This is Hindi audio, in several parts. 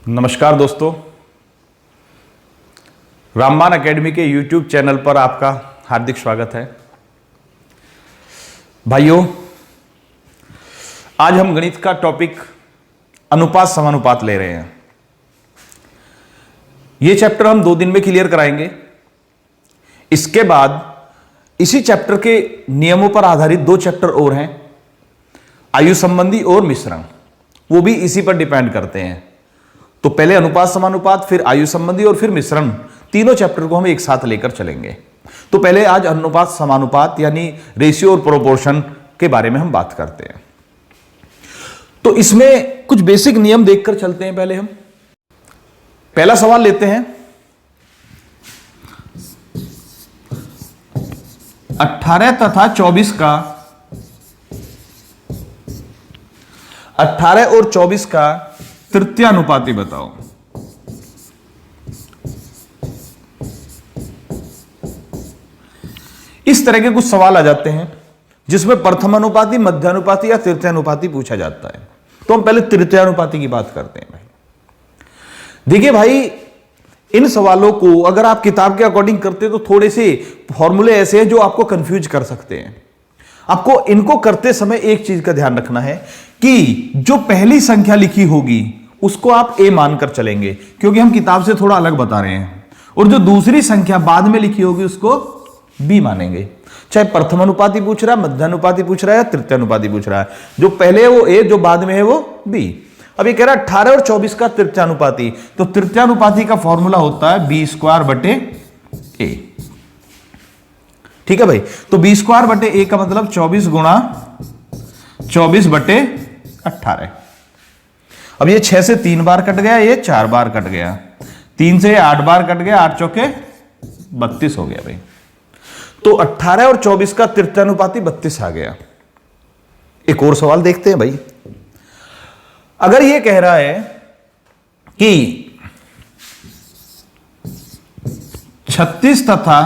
नमस्कार दोस्तों, रामबाण एकेडमी के YouTube चैनल पर आपका हार्दिक स्वागत है। भाइयों, आज हम गणित का टॉपिक अनुपात समानुपात ले रहे हैं। यह चैप्टर हम 2 दिन में क्लियर कराएंगे। इसके बाद इसी चैप्टर के नियमों पर आधारित 2 चैप्टर और हैं, आयु संबंधी और मिश्रण, वो भी इसी पर डिपेंड करते हैं। तो पहले अनुपात समानुपात, फिर आयु संबंधी और फिर मिश्रण, तीनों चैप्टर को हम एक साथ लेकर चलेंगे। तो पहले आज अनुपात समानुपात यानी रेशियो और प्रोपोर्शन के बारे में हम बात करते हैं। तो इसमें कुछ बेसिक नियम देखकर चलते हैं। पहले हम पहला सवाल लेते हैं। 18 तथा 24 का 18 और 24 का तृतीयानुपाती बताओ। इस तरह के कुछ सवाल आ जाते हैं जिसमें प्रथमानुपाती, मध्यानुपाती या तृतीयानुपाती पूछा जाता है। तो हम पहले तृतीयानुपाती की बात करते हैं। भाई देखिए भाई, इन सवालों को अगर आप किताब के अकॉर्डिंग करते तो थोड़े से फॉर्मूले ऐसे हैं जो आपको कंफ्यूज कर सकते हैं। आपको इनको करते समय एक चीज का ध्यान रखना है कि जो पहली संख्या लिखी होगी उसको आप ए मानकर चलेंगे, क्योंकि हम किताब से थोड़ा अलग बता रहे हैं, और जो दूसरी संख्या बाद में लिखी होगी उसको बी मानेंगे। चाहे प्रथमानुपाती पूछ रहा है, मध्यानुपाती पूछ रहा है या तृतीयानुपाती पूछ रहा है, जो पहले है वो ए, जो बाद में है वो बी। अब ये कह रहा है 18 और 24 का तृतीयानुपाती, तो तृतीयानुपाती का फॉर्मूला होता है बी स्क्वायर बटे ए। ठीक है भाई, तो बी स्क्वायर बटे ए का मतलब 24 गुणा 24 बटे 18। अब ये 6 से 3 बार कट गया, ये 4 बार कट गया, 3 से 8 बार कट गया, 8 चौके 32 हो गया भाई। तो 18 और 24 का तृतीयानुपाती 32 आ गया। एक और सवाल देखते हैं भाई। अगर ये कह रहा है कि 36 तथा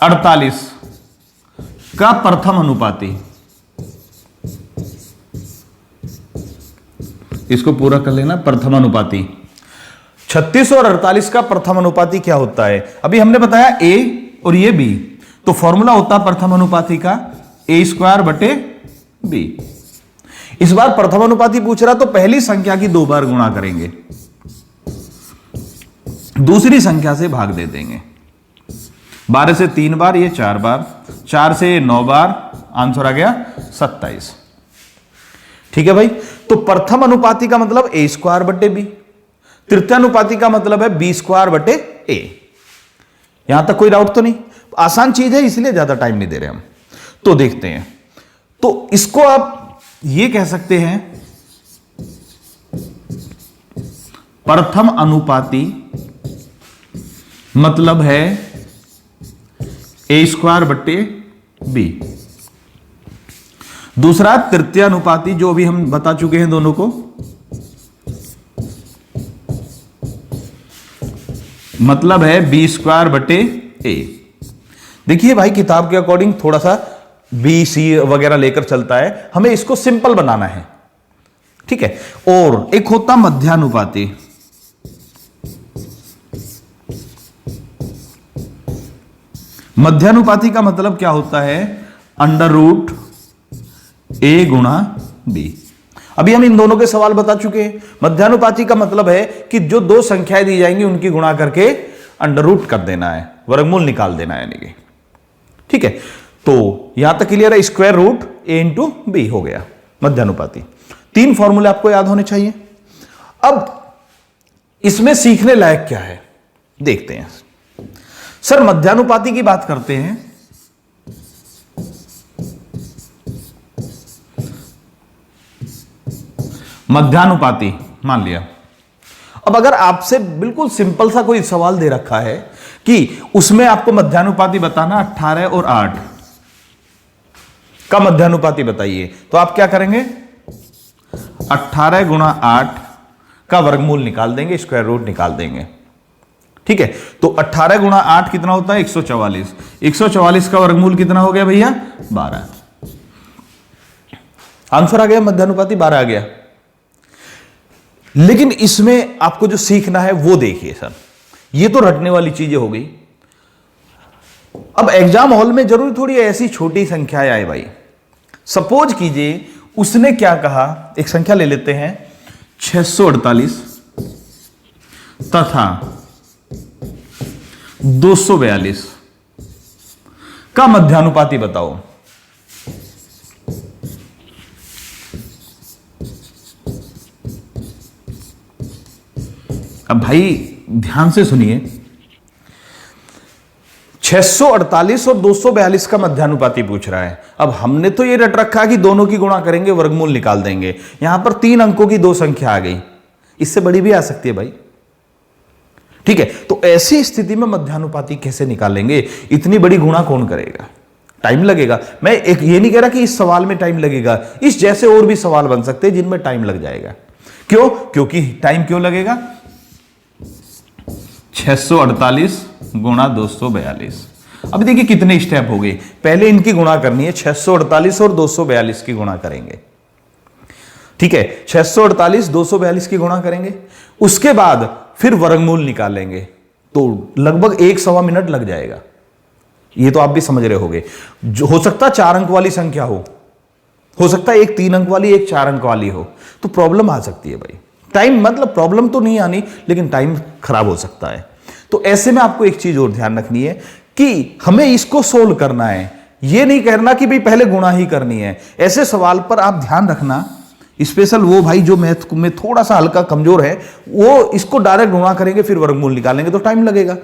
48 का प्रथम अनुपाती, इसको पूरा कर लेना। प्रथम अनुपाती 36 और 48 का प्रथम अनुपाती क्या होता है? अभी हमने बताया ए और ये बी, तो फॉर्मूला होता है प्रथम अनुपाती का ए स्क्वायर बटे बी। इस बार प्रथम अनुपाती पूछ रहा तो पहली संख्या की 2 बार गुणा करेंगे, दूसरी संख्या से भाग दे देंगे। 12 से 3 बार, ये 4 बार, 4 से 9 बार, आंसर आ गया 27। ठीक है भाई, तो प्रथम अनुपाती का मतलब ए स्क्वायर बटे बी, तृतीयानुपाती का मतलब है बी स्क्वायर बटे ए। यहां तक कोई डाउट तो नहीं? आसान चीज है, इसलिए ज्यादा टाइम नहीं दे रहे हम। तो देखते हैं। तो इसको आप ये कह सकते हैं प्रथम अनुपाती मतलब है ए स्क्वायर बटे बी। दूसरा तृतीयानुपाती, जो अभी हम बता चुके हैं दोनों को, मतलब है बी स्क्वायर बटे ए। देखिए भाई, किताब के अकॉर्डिंग थोड़ा सा बी सी वगैरह लेकर चलता है, हमें इसको सिंपल बनाना है। ठीक है, और एक होता मध्यानुपाती। मध्यानुपाती का मतलब क्या होता है? अंडर रूट ए गुणा बी। अभी हम इन दोनों के सवाल बता चुके हैं। मध्यानुपाती का मतलब है कि जो 2 संख्याएं दी जाएंगी उनकी गुणा करके अंडर रूट कर देना है, वर्गमूल निकाल देना है यानी कि। ठीक है, तो यहां तक क्लियर है। स्क्वायर रूट ए इंटू बी हो गया मध्यानुपाती। 3 फॉर्मूले आपको याद होने चाहिए। अब इसमें सीखने लायक क्या है देखते हैं। सर मध्यानुपाती की बात करते हैं। मध्यानुपाती मान लिया। अब अगर आपसे बिल्कुल सिंपल सा कोई सवाल दे रखा है कि उसमें आपको मध्यानुपाती बताना, 18 और 8 का मध्यानुपाती बताइए, तो आप क्या करेंगे? 18 गुणा 8 का वर्गमूल निकाल देंगे, स्क्वायर रूट निकाल देंगे। ठीक है, तो 18 गुणा 8 कितना होता है? 144। 144 का वर्गमूल कितना हो गया भैया? 12। आंसर आ गया, मध्यानुपाती 12 आ गया। लेकिन इसमें आपको जो सीखना है वो देखिए सर, ये तो रटने वाली चीजें हो गई। अब एग्जाम हॉल में जरूर थोड़ी ऐसी छोटी संख्याएं आए भाई। सपोज कीजिए उसने क्या कहा, एक संख्या ले लेते हैं 648 तथा 242 का मध्यानुपाती बताओ। अब भाई ध्यान से सुनिए, 648 और 242 का मध्यानुपाती पूछ रहा है। अब हमने तो ये रट रखा कि दोनों की गुणा करेंगे, वर्गमूल निकाल देंगे। यहां पर 3 अंकों की 2 संख्या आ गई, इससे बड़ी भी आ सकती है भाई। ठीक है, तो ऐसी स्थिति में मध्यानुपाती कैसे निकालेंगे? इतनी बड़ी गुणा कौन करेगा? टाइम लगेगा। मैं एक ये नहीं कह रहा कि इस सवाल में टाइम लगेगा, इस जैसे और भी सवाल बन सकते हैं जिनमें टाइम लग जाएगा। क्यों? क्योंकि टाइम क्यों लगेगा? 648 गुणा 242। अब देखिए कितने स्टेप हो गए। पहले इनकी गुणा करनी है, 648 और 242 की गुणा करेंगे। ठीक है, 648 242 की गुणा करेंगे, उसके बाद फिर वर्गमूल निकालेंगे, तो लगभग 1-1.25 मिनट लग जाएगा। ये तो आप भी समझ रहे होंगे। हो सकता है 4 अंक वाली संख्या हो सकता है एक 3 अंक वाली, एक 4 अंक वाली हो, तो प्रॉब्लम आ सकती है भाई। टाइम मतलब प्रॉब्लम तो नहीं आनी, लेकिन टाइम खराब हो सकता है। तो ऐसे में आपको एक चीज और ध्यान रखनी है कि हमें इसको सोल्व करना है, ये नहीं कहना कि भाई पहले गुणा ही करनी है। ऐसे सवाल पर आप ध्यान रखना, स्पेशल वो भाई जो मैथ में थोड़ा सा हल्का कमजोर है, वो इसको डायरेक्ट गुणा करेंगे फिर वर्गमूल निकालेंगे तो टाइम लगेगा।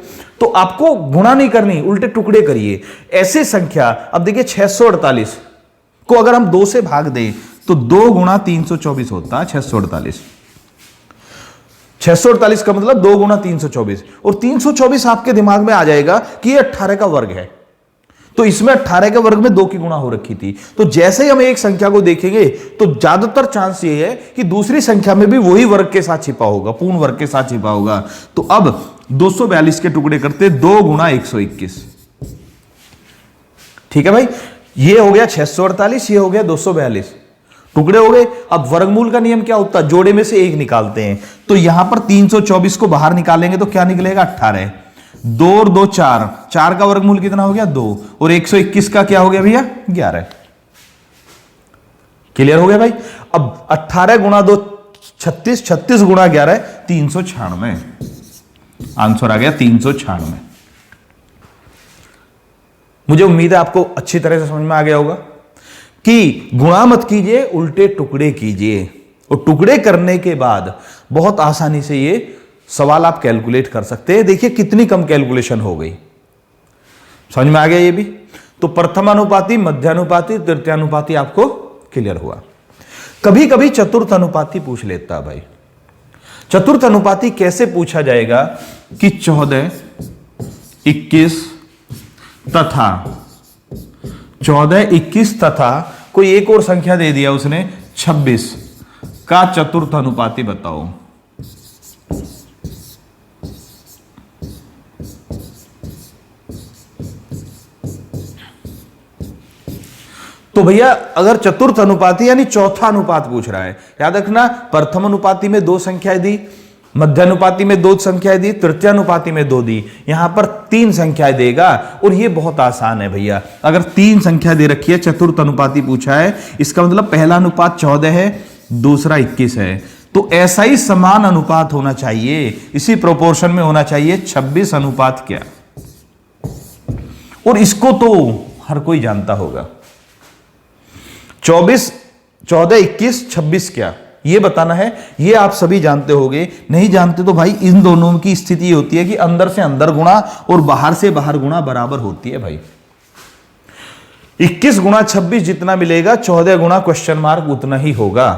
तो आपको गुणा नहीं करनी, उल्टे टुकड़े करिए। ऐसे संख्या, अब देखिए 648 को अगर हम 2 से भाग दें तो 2 गुणा 324 होता है 648। 648 का मतलब 2 गुणा 324, और 324 आपके दिमाग में आ जाएगा कि ये 18 का वर्ग है, तो इसमें 18 के वर्ग में 2 की गुणा हो रखी थी। तो जैसे ही हम एक संख्या को देखेंगे तो ज्यादातर चांस ये है कि दूसरी संख्या में भी वही वर्ग के साथ छिपा होगा, पूर्ण वर्ग के साथ छिपा होगा। तो अब 242 के टुकड़े करते 2 गुणा 121। ठीक है भाई, ये हो गया 648, ये हो गया 242, टुकड़े हो गए। अब वर्गमूल का नियम क्या होता है? जोड़े में से एक निकालते हैं। तो यहां पर 324 को बाहर निकालेंगे तो क्या निकलेगा? 18। 2 और 2 4, 4 का वर्गमूल कितना हो गया? 2, और 121 का क्या हो गया भैया? 11। क्लियर हो गया भाई? अब 18 गुणा 2 36, 36 गुणा 11 396। आंसर आ गया 396। मुझे उम्मीद है आपको अच्छी तरह से समझ में आ गया होगा कि गुणा मत कीजिए, उल्टे टुकड़े कीजिए, और टुकड़े करने के बाद बहुत आसानी से ये सवाल आप कैलकुलेट कर सकते हैं। देखिए कितनी कम कैलकुलेशन हो गई। समझ में आ गया ये भी? तो प्रथमानुपाती, मध्यानुपाती, तृतीयानुपाती आपको क्लियर हुआ। कभी कभी चतुर्थ अनुपाती पूछ लेता है भाई। चतुर्थ अनुपाती कैसे पूछा जाएगा कि 14, 21 तथा 14, 21 तथा कोई एक और संख्या दे दिया उसने 26 का चतुर्थ अनुपाती बताओ। तो भैया अगर चतुर्थ अनुपाती यानी चौथा अनुपात पूछ रहा है, याद रखना प्रथम अनुपाती में 2 संख्याएं दी, मध्यानुपाती में 2 संख्याएं दी, तृतीयानुपाती में 2 दी, यहां पर 3 संख्याएं देगा। और ये बहुत आसान है भैया, अगर 3 संख्या दे रखी है, चतुर्थ अनुपाती पूछा है, इसका मतलब पहला अनुपात 14 है, दूसरा 21 है, तो ऐसा ही समान अनुपात होना चाहिए, इसी प्रोपोर्शन में होना चाहिए 26 अनुपात क्या। और इसको तो हर कोई जानता होगा, 24, 14, 21, 26 क्या, ये बताना है। ये आप सभी जानते होंगे, नहीं जानते तो भाई इन दोनों की स्थिति होती है कि अंदर से अंदर गुणा और बाहर से बाहर गुणा बराबर होती है भाई। 21 गुणा 26 जितना मिलेगा 14 गुणा क्वेश्चन मार्क उतना ही होगा,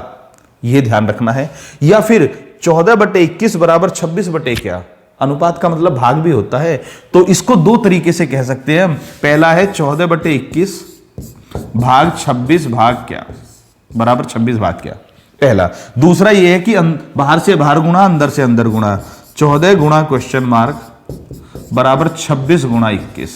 ये ध्यान रखना है। या फिर 14/21 बराबर 26 क्या, अनुपात का मतलब भाग भी होता है। तो इसको 2 तरीके से कह सकते हैं हम। पहला है 14/21 भाग 26 भाग क्या बराबर 26 भाग क्या, पहला। दूसरा यह है कि बाहर से बाहर गुणा, अंदर से अंदर गुणा, 14 गुणा क्वेश्चन मार्क बराबर 26 गुणा 21,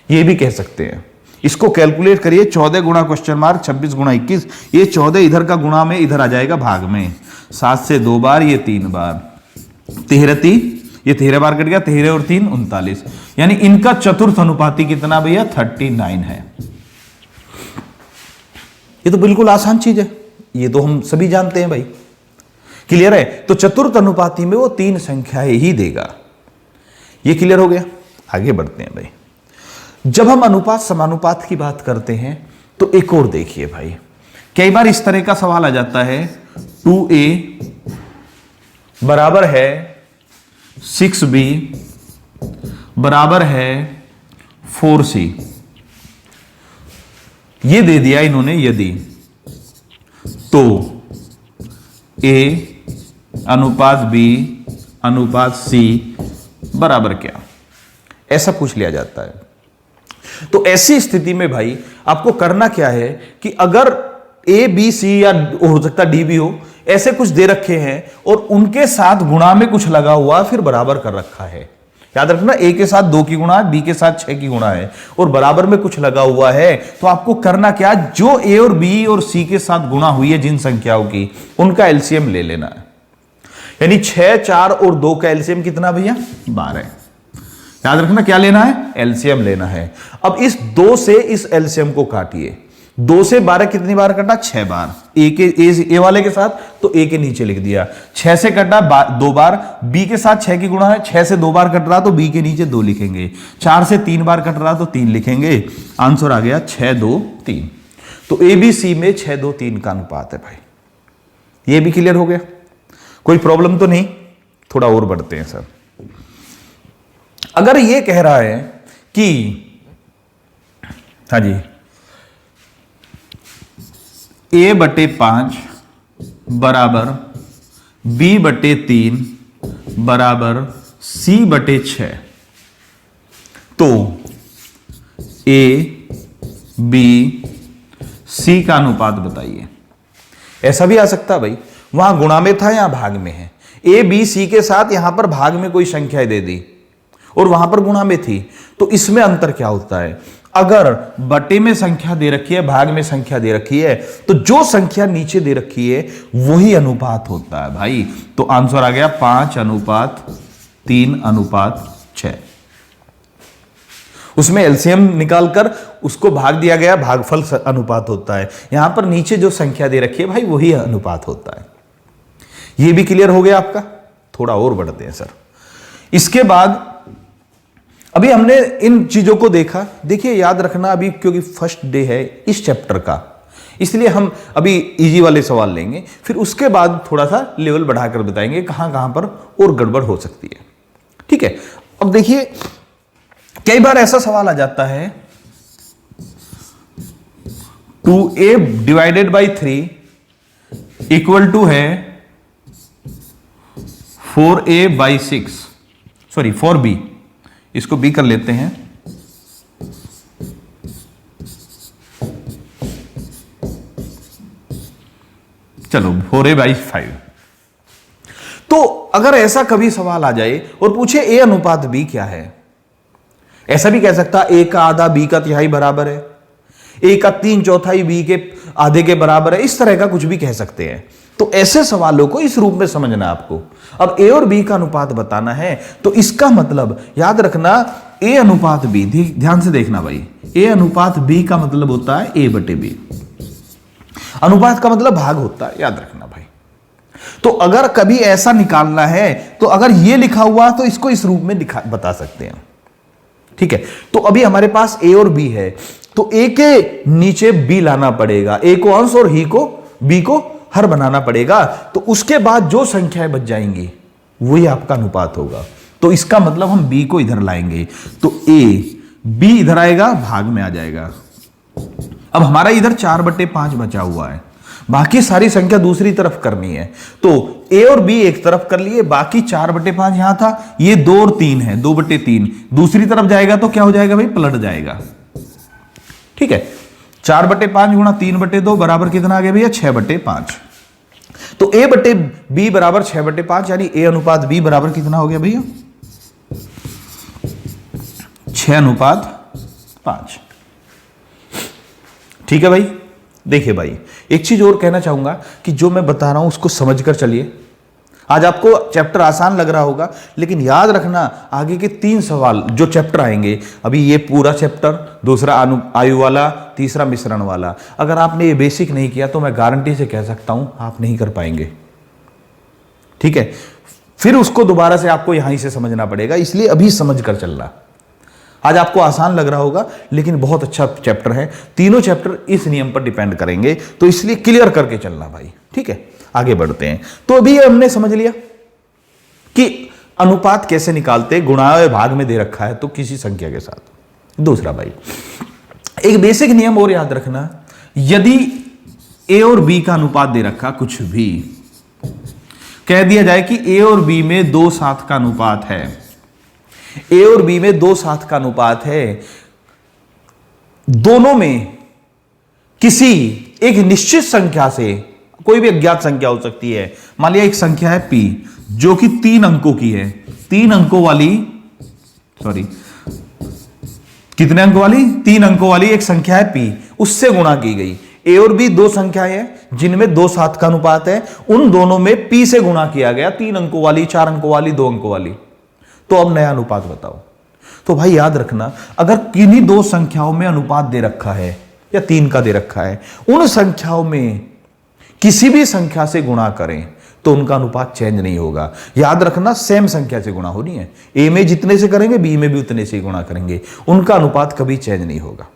ये भी कह सकते हैं। इसको कैलकुलेट करिए, 14 गुणा क्वेश्चन मार्क 26 गुणा 21, ये 14 इधर का गुणा में इधर आ जाएगा भाग में, 7 से 2 बार, ये 3 बार, 13 बार कट गया, 13 और 3 39, यानी इनका चतुर्थ अनुपाती कितना भैया 39 है। ये तो बिल्कुल आसान चीज है, ये तो हम सभी जानते हैं भाई, क्लियर है। तो चतुर्थ अनुपाती में वो 3 संख्याएं ही देगा। ये क्लियर हो गया, आगे बढ़ते हैं भाई। जब हम अनुपात समानुपात की बात करते हैं तो एक और देखिए भाई, कई बार इस तरह का सवाल आ जाता है, 2a बराबर है 6b बराबर है 4c, ये दे दिया इन्होंने यदि, तो a अनुपात b अनुपात c बराबर क्या, ऐसा पूछ लिया जाता है। तो ऐसी स्थिति में भाई आपको करना क्या है कि अगर ए बी सी या हो सकता डी भी हो, ऐसे कुछ दे रखे हैं और उनके साथ गुणा में कुछ लगा हुआ फिर बराबर कर रखा है, याद रखना ए के साथ 2 की गुणा है, बी के साथ 6 की गुणा है और बराबर में कुछ लगा हुआ है, तो आपको करना क्या, जो ए और बी और सी के साथ गुणा हुई है जिन संख्याओं की, उनका एलसीएम ले लेना है। यानी 6, 4 और 2 का एलसीएम कितना भैया 12, याद रखना क्या लेना है, एलसीएम लेना है। अब इस 2 से इस एलसीएम को काटिए, 2 से 12 कितनी बार कटा, 6 बार, ए वाले के साथ तो ए के नीचे लिख दिया, 6 से कटा 2 बार, बी के साथ 6 की गुणा है, 6 से 2 बार कट रहा तो बी के नीचे 2 लिखेंगे, 4 से 3 बार कट रहा तो 3 लिखेंगे, आंसर आ गया 6, 2, 3। तो ए बी सी में 6, 2, 3 का अनुपात है भाई। ये भी क्लियर हो गया, कोई प्रॉब्लम तो नहीं। थोड़ा और बढ़ते हैं सर। अगर ये कह रहा है कि हाँ जी a/5 बराबर b/3 बराबर c/6, तो a b c का अनुपात बताइए। ऐसा भी आ सकता भाई, वहां गुणा में था यहां भाग में है, a b c के साथ यहां पर भाग में कोई संख्या दे दी और वहां पर गुणा में थी, तो इसमें अंतर क्या होता है, अगर बटे में संख्या दे रखी है, भाग में संख्या दे रखी है, तो जो संख्या नीचे दे रखी है वही अनुपात होता है भाई। तो आंसर आ गया 5:3:6। उसमें एलसीएम निकालकर उसको भाग दिया गया, भागफल अनुपात होता है। यहां पर नीचे जो संख्या दे रखी है भाई वही अनुपात होता है। यह भी क्लियर हो गया आपका। थोड़ा और बढ़ते हैं सर। इसके बाद अभी हमने इन चीजों को देखा, देखिए याद रखना अभी क्योंकि फर्स्ट डे है इस चैप्टर का, इसलिए हम अभी इजी वाले सवाल लेंगे, फिर उसके बाद थोड़ा सा लेवल बढ़ाकर बताएंगे कहां कहां पर और गड़बड़ हो सकती है। ठीक है, अब देखिए कई बार ऐसा सवाल आ जाता है 2a divided by 3 equal to है 4a/6, सॉरी 4b, इसको b कर लेते हैं। चलो 4a/5। तो अगर ऐसा कभी सवाल आ जाए और पूछे a अनुपात b क्या है, ऐसा भी कह सकता a का आधा b का तिहाई बराबर है, a का 3/4 b के आधे के बराबर है, इस तरह का कुछ भी कह सकते हैं। तो ऐसे सवालों को इस रूप में समझना आपको। अब a और b का अनुपात बताना है, तो इसका मतलब याद रखना a अनुपात b, ध्यान से देखना भाई, a अनुपात b का मतलब होता है a/b, अनुपात का मतलब भाग होता है, याद रखना भाई। तो अगर कभी ऐसा निकालना है तो अगर ये लिखा हुआ तो इसको इस रूप में बता सकते हैं। ठीक है, तो अभी हमारे पास a और b है, तो a के नीचे b लाना पड़ेगा, a को अंश और b को हर बनाना पड़ेगा, तो उसके बाद जो संख्याएं बच जाएंगी वही आपका अनुपात होगा। तो इसका मतलब हम b को इधर लाएंगे, तो b इधर आएगा, भाग में आ जाएगा। अब हमारा इधर 4/5 बचा हुआ है, बाकी सारी संख्या दूसरी तरफ करनी है, तो a और b एक तरफ कर लिए, बाकी 4/5 यहां था, ये 2 और 3 है, 2/3 दूसरी तरफ जाएगा तो क्या हो जाएगा भाई, पलट जाएगा। ठीक है, 4/5 गुणा 3/2 बराबर कितना आ गया भैया, 6/5। तो a/b बराबर 6/5, यानी a अनुपात b बराबर कितना हो गया भैया, 6:5। ठीक है भाई। देखिए भाई, एक चीज और कहना चाहूंगा कि जो मैं बता रहा हूं उसको समझकर चलिए। आज आपको चैप्टर आसान लग रहा होगा, लेकिन याद रखना आगे के 3 सवाल जो चैप्टर आएंगे, अभी ये पूरा चैप्टर, दूसरा आयु वाला, तीसरा मिश्रण वाला, अगर आपने ये बेसिक नहीं किया तो मैं गारंटी से कह सकता हूं आप नहीं कर पाएंगे। ठीक है, फिर उसको दोबारा से आपको यहीं से समझना पड़ेगा, इसलिए अभी समझ कर चलना। आज आपको आसान लग रहा होगा, लेकिन बहुत अच्छा चैप्टर है। तीनों चैप्टर इस नियम पर डिपेंड करेंगे, तो इसलिए क्लियर करके चलना भाई। ठीक है, आगे बढ़ते हैं। तो अभी हमने समझ लिया कि अनुपात कैसे निकालते, गुणा भाग में दे रखा है तो किसी संख्या के साथ। दूसरा भाई, एक बेसिक नियम और याद रखना, यदि ए और बी का अनुपात दे रखा, कुछ भी कह दिया जाए कि ए और बी में 2:7 का अनुपात है, ए और बी में 2:7 का अनुपात है, दोनों में किसी एक निश्चित संख्या से, कोई भी अज्ञात संख्या हो सकती है, मान लिया एक संख्या है पी जो कि 3 अंकों की है, 3 अंकों वाली, सॉरी कितने अंकों वाली, 3 अंकों वाली एक संख्या है पी, उससे गुणा की गई। ए और बी 2 संख्याएं हैं जिनमें 2:7 का अनुपात है, उन दोनों में पी से गुणा किया गया, 3 अंकों वाली, 4 अंकों वाली, 2 अंकों वाली। तो अब नया अनुपात बताओ। तो भाई याद रखना, अगर किन्हीं 2 संख्याओं में अनुपात दे रखा है या 3 का दे रखा है, उन संख्याओं में किसी भी संख्या से गुणा करें तो उनका अनुपात चेंज नहीं होगा। याद रखना, सेम संख्या से गुणा होनी है, ए में जितने से करेंगे बी में भी उतने से ही गुणा करेंगे, उनका अनुपात कभी चेंज नहीं होगा।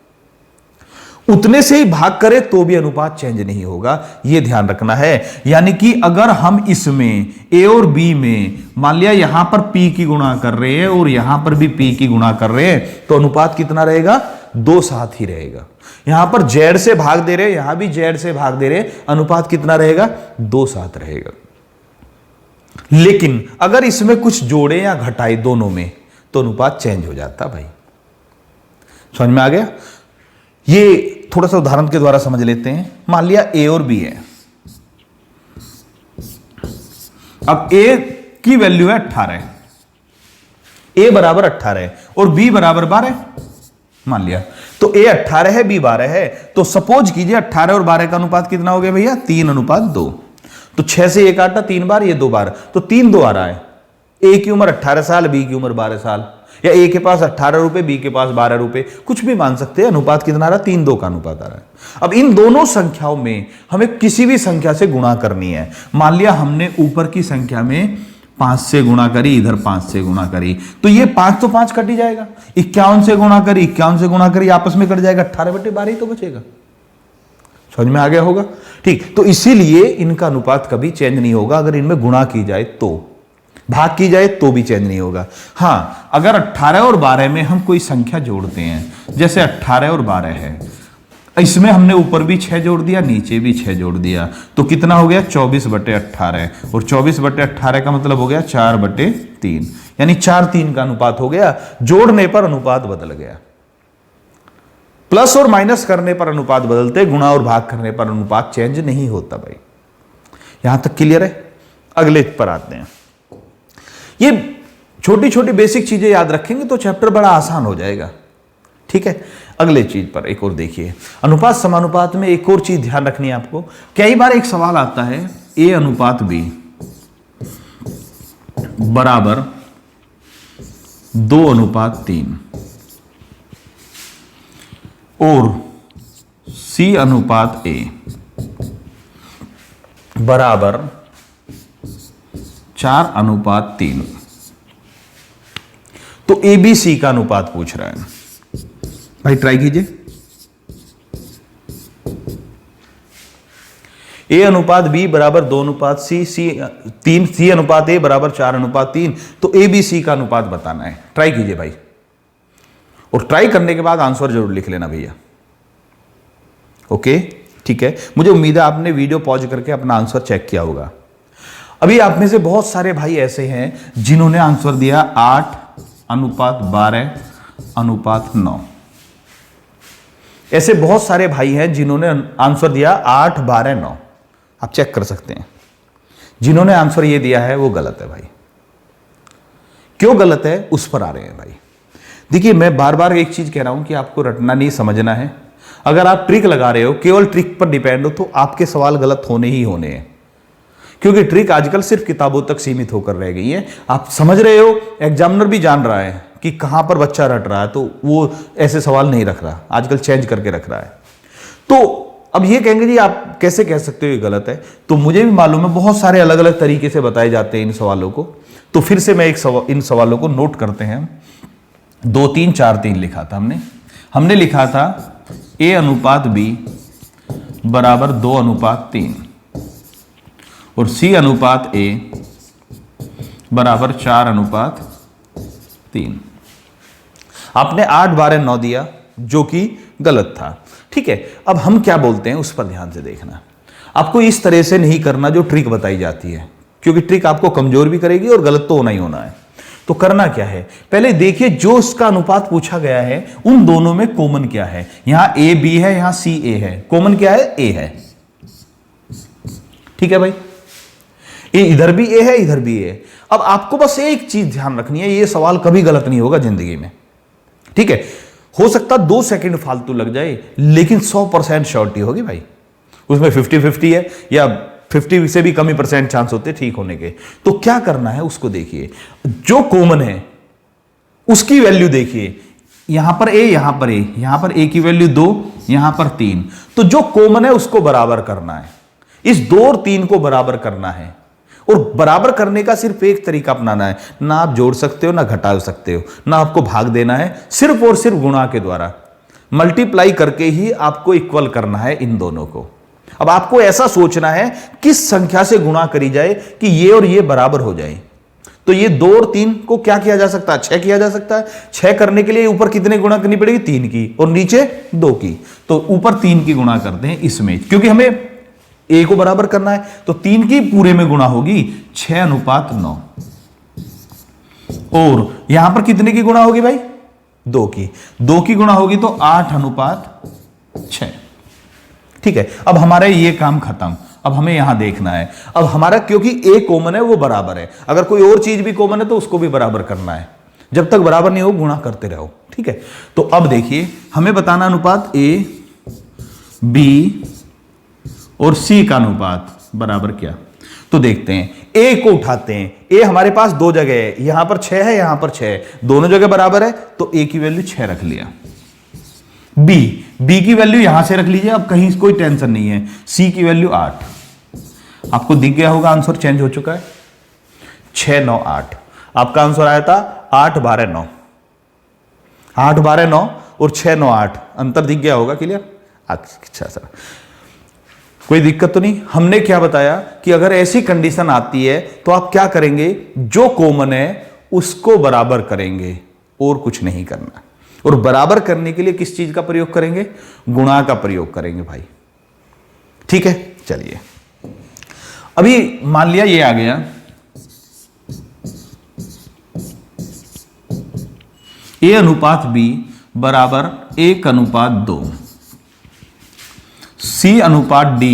उतने से ही भाग करें तो भी अनुपात चेंज नहीं होगा, यह ध्यान रखना है। यानी कि अगर हम इसमें ए और बी में मान लिया यहां पर पी की गुणा कर रहे हैं और यहां पर भी पी की गुणा कर रहे हैं, तो अनुपात कितना रहेगा, 2:7 ही रहेगा। यहां पर जेड से भाग दे रहे, यहां भी जेड से भाग दे रहे, अनुपात कितना रहेगा, 2:7 रहेगा। लेकिन अगर इसमें कुछ जोड़े या घटाए दोनों में, तो अनुपात चेंज हो जाता भाई। समझ में आ गया? ये थोड़ा सा उदाहरण के द्वारा समझ लेते हैं। मान लिया ए और बी है, अब ए की वैल्यू है 18, ए बराबर 18 है और बी बराबर 12 मान लिया। तो ए 18 है, बी 12 है, तो सपोज कीजिए 18 और 12 का अनुपात कितना हो गया भैया, 3:2। तो 6 से 1 काटा 3 बार, ये 2 बार, तो 3 2 आ रहा है। ए की उम्र 18 साल, बी की उम्र 12 साल, या ए के पास 18 रुपए, बी के पास 12 रुपए, कुछ भी मान सकते हैं। अनुपात कितना आ रहा है, 3:2 का अनुपात आ रहा है। अब इन दोनों संख्याओं में हमें किसी भी संख्या से गुणा करनी है। मान लिया हमने ऊपर की संख्या में 5 से गुणा करी, इधर 5 से गुणा करी, तो ये 5 तो 5 कट ही जाएगा। 51 से गुणा करी, 51 से गुणा करी, आपस में कट जाएगा, 18/12 ही तो बचेगा। समझ में आ गया होगा? ठीक, तो इसीलिए इनका अनुपात कभी चेंज नहीं होगा। अगर इनमें गुणा की जाए तो, भाग की जाए तो भी चेंज नहीं होगा। हां, अगर 18 और 12 में हम कोई संख्या जोड़ते हैं, जैसे 18 और 12 है, इसमें हमने ऊपर भी 6 जोड़ दिया, नीचे भी 6 जोड़ दिया, तो कितना हो गया, 24/18, और 24/18 का मतलब हो गया 4/3, यानी 4:3 का अनुपात हो गया। जोड़ने पर अनुपात बदल गया, प्लस और माइनस करने पर अनुपात बदलते, गुणा और भाग करने पर अनुपात चेंज नहीं होता भाई। यहां तक क्लियर है? अगले पर आते हैं। ये छोटी छोटी बेसिक चीजें याद रखेंगे तो चैप्टर बड़ा आसान हो जाएगा। ठीक है, अगले चीज पर एक और देखिए। अनुपात समानुपात में एक और चीज ध्यान रखनी है आपको। कई बार एक सवाल आता है, ए अनुपात बी बराबर 2:3 और सी अनुपात ए बराबर 4:3। तो ए बी सी का अनुपात पूछ रहा है भाई, ट्राई कीजिए। ए अनुपात बी बराबर 2:3, सी अनुपात ए बराबर 4:3, तो ए बी सी का अनुपात बताना है। ट्राई कीजिए भाई, और ट्राई करने के बाद आंसर जरूर लिख लेना भैया। ओके, ठीक है। मुझे उम्मीद है आपने वीडियो पॉज करके अपना आंसर चेक किया होगा। अभी आप में से बहुत सारे भाई ऐसे हैं जिन्होंने आंसर दिया 8:12:9। ऐसे बहुत सारे भाई हैं जिन्होंने आंसर दिया 8:12:9। आप चेक कर सकते हैं। जिन्होंने आंसर ये दिया है वो गलत है भाई। क्यों गलत है, उस पर आ रहे हैं भाई। देखिए, मैं बार बार एक चीज कह रहा हूं कि आपको रटना नहीं, समझना है। अगर आप ट्रिक लगा रहे हो, केवल ट्रिक पर डिपेंड हो, तो आपके सवाल गलत होने ही होने हैं, क्योंकि ट्रिक आजकल सिर्फ किताबों तक सीमित होकर रह गई है। आप समझ रहे हो, एग्जामिनर भी जान रहा है कि कहां पर बच्चा रट रहा है, तो वो ऐसे सवाल नहीं रख रहा, आजकल चेंज करके रख रहा है। तो अब ये कहेंगे जी आप कैसे कह सकते हो ये गलत है, तो मुझे भी मालूम है बहुत सारे अलग अलग तरीके से बताए जाते हैं इन सवालों को। तो फिर से मैं इन सवालों को नोट करते हैं। 2 3 4 3 लिखा था हमने लिखा था A/B बराबर 2/3 और C/A बराबर 4/3। आपने 8 12 9 दिया, जो कि गलत था। ठीक है, अब हम क्या बोलते हैं उस पर ध्यान से देखना। आपको इस तरह से नहीं करना जो ट्रिक बताई जाती है, क्योंकि ट्रिक आपको कमजोर भी करेगी और गलत तो होना ही होना है। तो करना क्या है, पहले देखिए जो उसका अनुपात पूछा गया है उन दोनों में कॉमन क्या है। यहां AB है, यहां CA है, कॉमन क्या है, A है। ठीक है भाई, इधर भी A है, इधर भी A है। अब आपको बस एक चीज ध्यान रखनी है, ये सवाल कभी गलत नहीं होगा जिंदगी में। ठीक है, हो सकता 2 सेकंड फालतू लग जाए, लेकिन 100% श्योरिटी होगी भाई। उसमें 50-50 है या 50 से भी कम ही % चांस होते ठीक होने के। तो क्या करना है उसको देखिए, जो कॉमन है उसकी वैल्यू देखिए। यहां पर A, यहां पर A, यहां पर A की वैल्यू 2, यहां पर 3। तो जो कॉमन है उसको बराबर करना है, इस 2 और 3 को बराबर करना है। और बराबर करने का सिर्फ एक तरीका अपनाना है, ना आप जोड़ सकते हो ना घटा सकते हो, ना आपको भाग देना है, सिर्फ और सिर्फ गुणा के द्वारा मल्टीप्लाई करके ही आपको इक्वल करना है इन दोनों को। अब आपको ऐसा सोचना है किस संख्या से गुणा करी जाए कि ये और ये बराबर हो जाए। तो ये 2 और 3 को क्या किया जा सकता है, 6 किया जा सकता है। 6 करने के लिए ऊपर कितने गुणा करनी पड़ेगी, 3 की, और नीचे 2 की। तो ऊपर 3 की गुणा करते हैं इसमें, क्योंकि हमें A को बराबर करना है। तो 3 की पूरे में गुणा होगी 6/9, और यहां पर कितने की गुणा होगी भाई, 2 की। 2 की गुणा होगी तो 8/6। ठीक है, अब हमारा ये काम खत्म। अब हमें यहां देखना है, अब हमारा क्योंकि A कॉमन है वो बराबर है, अगर कोई और चीज भी कॉमन है तो उसको भी बराबर करना है। जब तक बराबर नहीं हो गुणा करते रहो। ठीक है, तो अब देखिए हमें बताना अनुपात A, B और C का अनुपात बराबर क्या। तो देखते हैं, A को उठाते हैं। A हमारे पास 2 जगह है, यहां पर 6 है, यहां पर 6 है, दोनों जगह बराबर है, तो A की वैल्यू 6 रख लिया। B की वैल्यू यहां से रख लीजिए, अब कहीं कोई टेंशन नहीं है। C की वैल्यू 8, आपको दिख गया होगा आंसर चेंज हो चुका है। 6 9 8 आपका आंसर आया था 8 12 9। 8 12 9 और 6 9 8 अंतर दिख गया होगा, क्लियर। अच्छा सर, कोई दिक्कत तो नहीं। हमने क्या बताया कि अगर ऐसी कंडीशन आती है तो आप क्या करेंगे, जो कॉमन है उसको बराबर करेंगे और कुछ नहीं करना। और बराबर करने के लिए किस चीज का प्रयोग करेंगे, गुणा का प्रयोग करेंगे भाई। ठीक है, चलिए अभी मान लिया ये आ गया, A/B बराबर 1/2, C/D,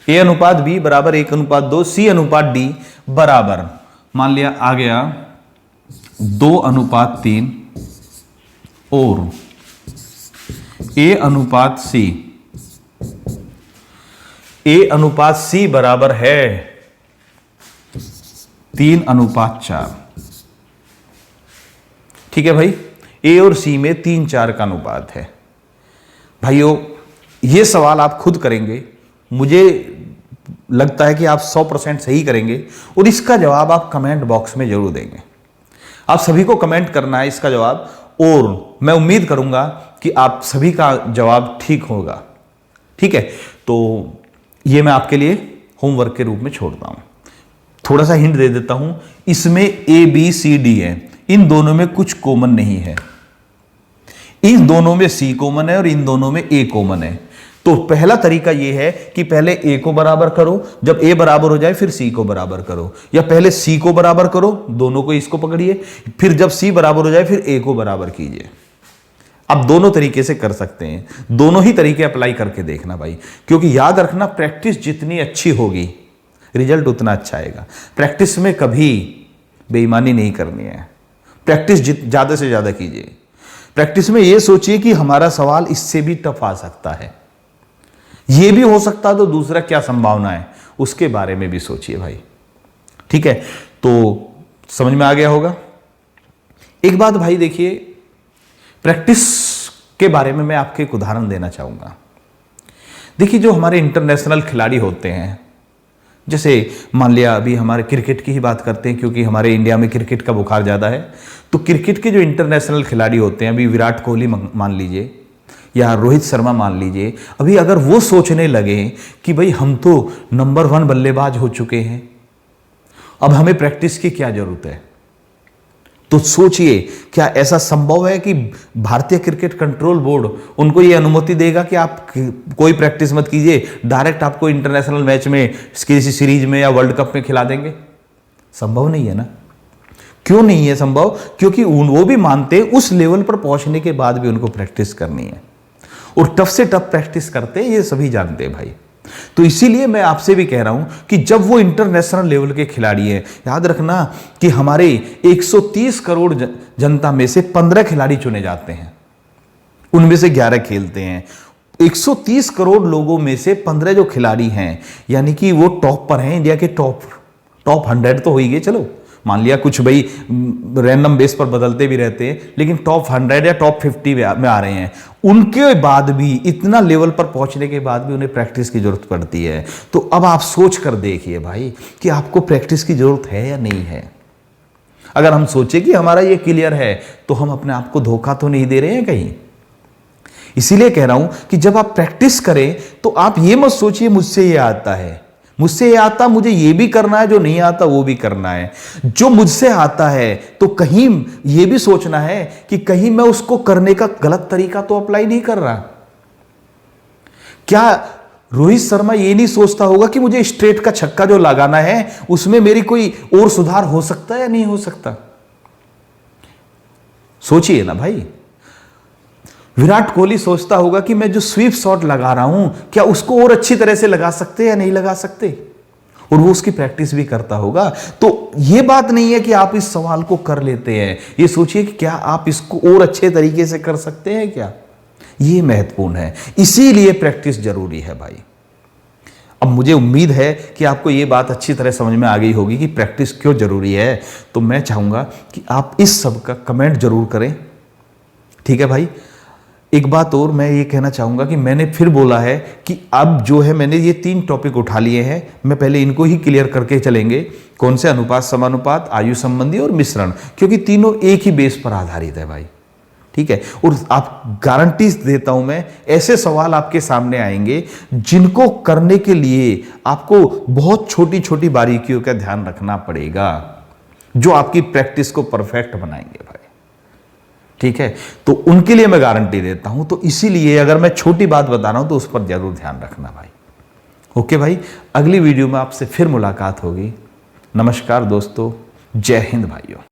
A/B बराबर 1/2, C/D बराबर मान लिया आ गया 2/3 और A/C, A/C बराबर है 3/4। ठीक है भाई, A और C में 3 4 का अनुपात है। भाइयों ये सवाल आप खुद करेंगे, मुझे लगता है कि आप 100% सही करेंगे, और इसका जवाब आप कमेंट बॉक्स में जरूर देंगे। आप सभी को कमेंट करना है इसका जवाब, और मैं उम्मीद करूंगा कि आप सभी का जवाब ठीक होगा। ठीक है, तो ये मैं आपके लिए होमवर्क के रूप में छोड़ता हूं। थोड़ा सा हिंट दे देता हूं, इसमें ABCD है, इन दोनों में कुछ कॉमन नहीं है। इन दोनों में C कॉमन है और इन दोनों में A कॉमन है। तो पहला तरीका यह है कि पहले A को बराबर करो, जब A बराबर हो जाए फिर C को बराबर करो, या पहले C को बराबर करो, दोनों को इसको पकड़िए, फिर जब C बराबर हो जाए फिर A को बराबर कीजिए। आप दोनों तरीके से कर सकते हैं, दोनों ही तरीके अप्लाई करके देखना भाई, क्योंकि याद रखना प्रैक्टिस जितनी अच्छी होगी रिजल्ट उतना अच्छा आएगा। प्रैक्टिस में कभी बेईमानी नहीं करनी है, प्रैक्टिस ज्यादा से ज्यादा कीजिए। प्रैक्टिस में यह सोचिए कि हमारा सवाल इससे भी टफ आ सकता है, यह भी हो सकता, तो दूसरा क्या संभावना है उसके बारे में भी सोचिए भाई। ठीक है, तो समझ में आ गया होगा। एक बात भाई देखिए, प्रैक्टिस के बारे में मैं आपको एक उदाहरण देना चाहूंगा। देखिए, जो हमारे इंटरनेशनल खिलाड़ी होते हैं, जैसे मान लिया अभी हमारे क्रिकेट की ही बात करते हैं क्योंकि हमारे इंडिया में क्रिकेट का बुखार ज़्यादा है, तो क्रिकेट के जो इंटरनेशनल खिलाड़ी होते हैं, अभी विराट कोहली मान लीजिए या रोहित शर्मा मान लीजिए, अभी अगर वो सोचने लगे कि भाई हम तो नंबर 1 बल्लेबाज हो चुके हैं, अब हमें प्रैक्टिस की क्या जरूरत है, तो सोचिए क्या ऐसा संभव है कि भारतीय क्रिकेट कंट्रोल बोर्ड उनको ये अनुमति देगा कि आप कोई प्रैक्टिस मत कीजिए, डायरेक्ट आपको इंटरनेशनल मैच में किसी सीरीज में या वर्ल्ड कप में खिला देंगे? संभव नहीं है ना। क्यों नहीं है संभव? क्योंकि वो भी मानते हैं उस लेवल पर पहुंचने के बाद भी उनको प्रैक्टिस करनी है, और टफ से टफ प्रैक्टिस करते हैं, ये सभी जानते हैं भाई। तो इसीलिए मैं आपसे भी कह रहा हूं कि जब वो इंटरनेशनल लेवल के खिलाड़ी हैं, याद रखना कि हमारे 130 करोड़ जनता में से 15 खिलाड़ी चुने जाते हैं, उनमें से 11 खेलते हैं। 130 करोड़ लोगों में से 15 जो खिलाड़ी हैं, यानी कि वो टॉप पर हैं, इंडिया के टॉप 100 तो हो ही गए, चलो मान लिया कुछ भाई रैंडम बेस पर बदलते भी रहते हैं, लेकिन टॉप 100 या टॉप 50 में आ रहे हैं। उनके बाद भी, इतना लेवल पर पहुंचने के बाद भी उन्हें प्रैक्टिस की जरूरत पड़ती है। तो अब आप सोच कर देखिए भाई कि आपको प्रैक्टिस की जरूरत है या नहीं है। अगर हम सोचे कि हमारा ये क्लियर है, तो हम अपने आप को धोखा तो नहीं दे रहे हैं कहीं। इसीलिए कह रहा हूं कि जब आप प्रैक्टिस करें तो आप ये मत सोचिए मुझसे ये आता है, मुझसे ये आता, मुझे ये भी करना है, जो नहीं आता वो भी करना है। जो मुझसे आता है तो कहीं ये भी सोचना है कि कहीं मैं उसको करने का गलत तरीका तो अप्लाई नहीं कर रहा। क्या रोहित शर्मा ये नहीं सोचता होगा कि मुझे स्ट्रेट का छक्का जो लगाना है उसमें मेरी कोई और सुधार हो सकता है या नहीं हो सकता? सोचिए ना भाई। विराट कोहली सोचता होगा कि मैं जो स्वीप शॉट लगा रहा हूं, क्या उसको और अच्छी तरह से लगा सकते या नहीं लगा सकते, और वो उसकी प्रैक्टिस भी करता होगा। तो ये बात नहीं है कि आप इस सवाल को कर लेते हैं, ये सोचिए कि क्या आप इसको और अच्छे तरीके से कर सकते हैं क्या। ये महत्वपूर्ण है, इसीलिए प्रैक्टिस जरूरी है भाई। अब मुझे उम्मीद है कि आपको ये बात अच्छी तरह समझ में आ गई होगी कि प्रैक्टिस क्यों जरूरी है। तो मैं चाहूंगा कि आप इस सब का कमेंट जरूर करें, ठीक है भाई। एक बात और मैं ये कहना चाहूंगा कि मैंने फिर बोला है कि अब जो है मैंने ये 3 टॉपिक उठा लिए हैं, मैं पहले इनको ही क्लियर करके चलेंगे। कौन से? अनुपात, समानुपात, आयु संबंधी और मिश्रण, क्योंकि तीनों एक ही बेस पर आधारित है भाई, ठीक है। और आप गारंटी देता हूं मैं, ऐसे सवाल आपके सामने आएंगे जिनको करने के लिए आपको बहुत छोटी छोटी बारीकियों का ध्यान रखना पड़ेगा, जो आपकी प्रैक्टिस को परफेक्ट बनाएंगे भाई, ठीक है। तो उनके लिए मैं गारंटी देता हूं। तो इसीलिए अगर मैं छोटी बात बता रहा हूं तो उस पर जरूर ध्यान रखना भाई। ओके भाई, अगली वीडियो में आपसे फिर मुलाकात होगी। नमस्कार दोस्तों, जय हिंद भाइयों।